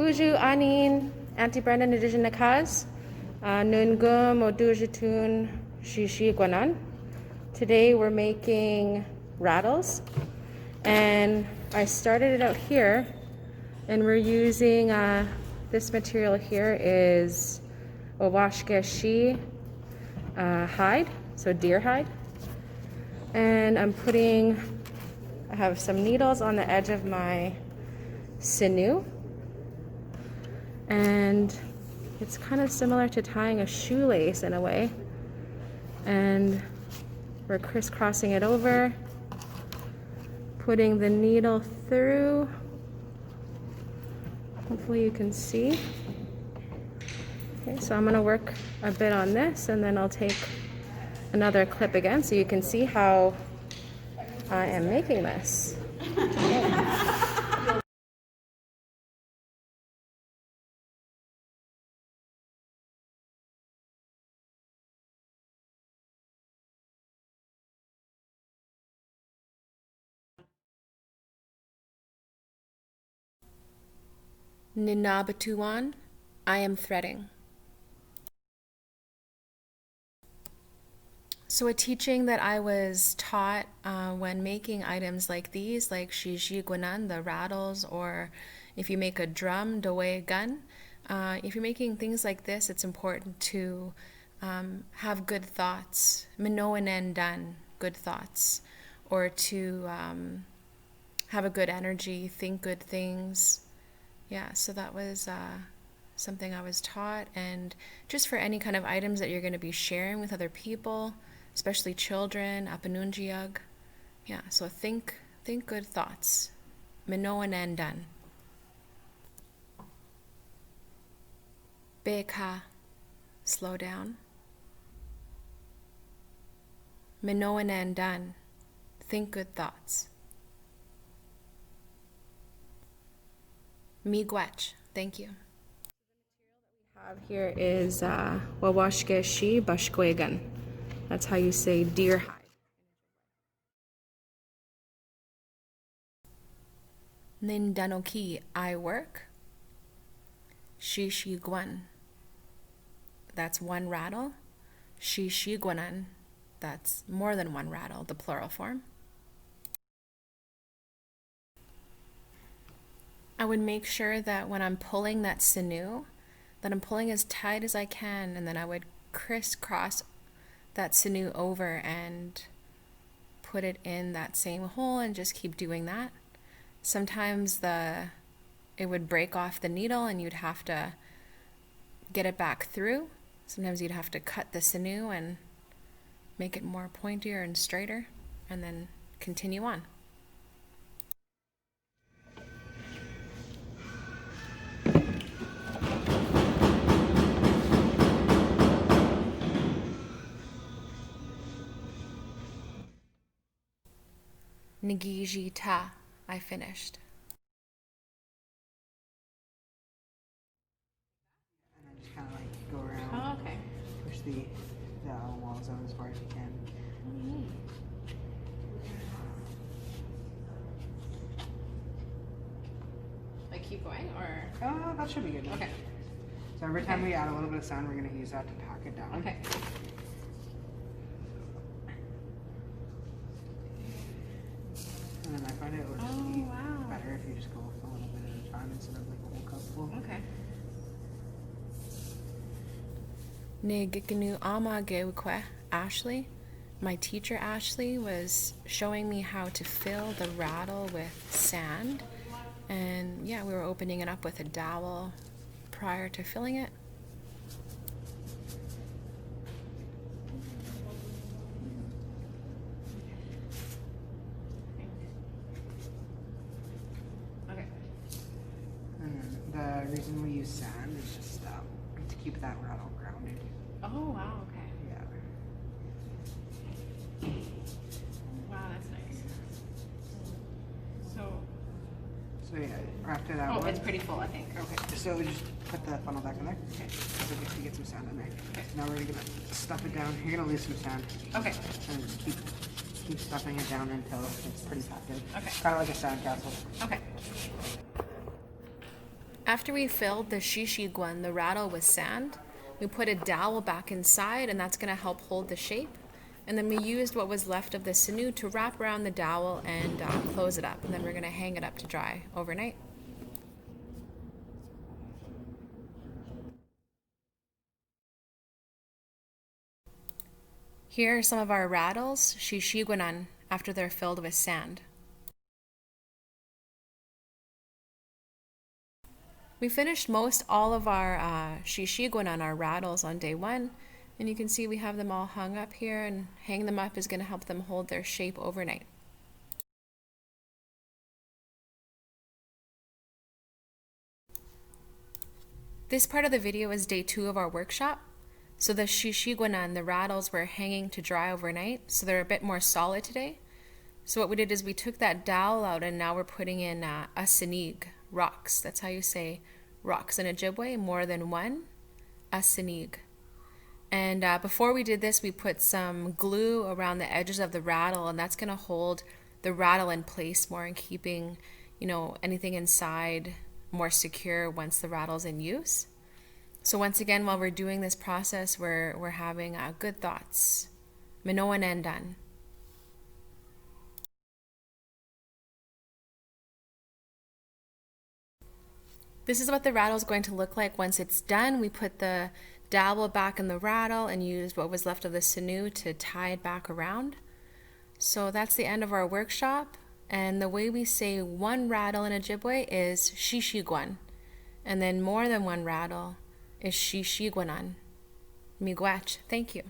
Buju Anin, Auntie Brenda Nadijan Nakaz, Nungum Odujatun Shishi Guanan. Today we're making rattles, and I started it out here, and we're using this material here is Owashke Shi hide, so deer hide. And I have some needles on the edge of my sinew, and it's kind of similar to tying a shoelace in a way. And we're crisscrossing it over, putting the needle through. Hopefully you can see. Okay, so I'm gonna work a bit on this, and then I'll take another clip again so you can see how I am making this. Ninabatuan, I am threading. So a teaching that I was taught when making items like these, like shiji guanan, the rattles, or if you make a drum, doe gun, if you're making things like this, it's important to have good thoughts, minoanen dan, good thoughts, or to have a good energy, think good things. Yeah, so that was something I was taught, and just for any kind of items that you're going to be sharing with other people, especially children, apanunjiag. Yeah, so think good thoughts. Minoanen dan. Beka, slow down. Minoanen dan, think good thoughts. Miigwech, thank you. The material that we have here is Wawashke Shi Bashkwegan. That's how you say deer hide. Nindanoki, I work. Shishi Guan, that's one rattle. Shishi Guanan, that's more than one rattle, the plural form. I would make sure that when I'm pulling that sinew, that I'm pulling as tight as I can, and then I would crisscross that sinew over and put it in that same hole and just keep doing that. Sometimes it would break off the needle and you'd have to get it back through. Sometimes you'd have to cut the sinew and make it more pointier and straighter, and then continue on. Nigiji ta, I finished. And then just kind of like go around. Oh, okay. Push the walls out as far as you can. Like keep going, or? That should be good. Okay. So every time we add a little bit of sound, we're going to use that to pack it down. Okay. And then I find it would just be better if you just go a little bit at a time instead of like a whole cup full. Okay. Nigikanu ama geukwe, Ashley. My teacher Ashley was showing me how to fill the rattle with sand, and yeah, we were opening it up with a dowel prior to filling it. Okay. And the reason we use sand is just to keep that rattle grounded. Oh wow, okay. Yeah. Wow, that's nice. So yeah, after that one. it's pretty full, I think. Okay. So just put the funnel back in there. Okay. So you get some sand in there. Okay. Now we're gonna stuff it down. You're gonna lose some sand. Okay. And just keep stuffing it down until it's pretty packed in. Okay. Kind of like a sand castle. Okay. After we filled the shishiguan, the rattle, with sand, we put a dowel back inside, and that's going to help hold the shape. And then we used what was left of the sinew to wrap around the dowel and close it up. And then we're going to hang it up to dry overnight. Here are some of our rattles, shishiguanan, after they're filled with sand. We finished most all of our shishiguanan, our rattles, on day 1. And you can see we have them all hung up here, and hang them up is going to help them hold their shape overnight. This part of the video is day 2 of our workshop. So the shishiguanan, the rattles, were hanging to dry overnight, so they're a bit more solid today. So what we did is we took that dowel out, and now we're putting in asinig, rocks. That's how you say rocks in Ojibwe, more than one, asinig. And before we did this, we put some glue around the edges of the rattle, and that's going to hold the rattle in place more, and keeping, anything inside more secure once the rattle's in use. So once again, while we're doing this process, we're having good thoughts. Minoan endan. This is what the rattle is going to look like once it's done. We put the dowel back in the rattle and used what was left of the sinew to tie it back around. So that's the end of our workshop. And the way we say one rattle in Ojibwe is shishiguan. And then more than one rattle is shishiguanan. Miigwech. Thank you.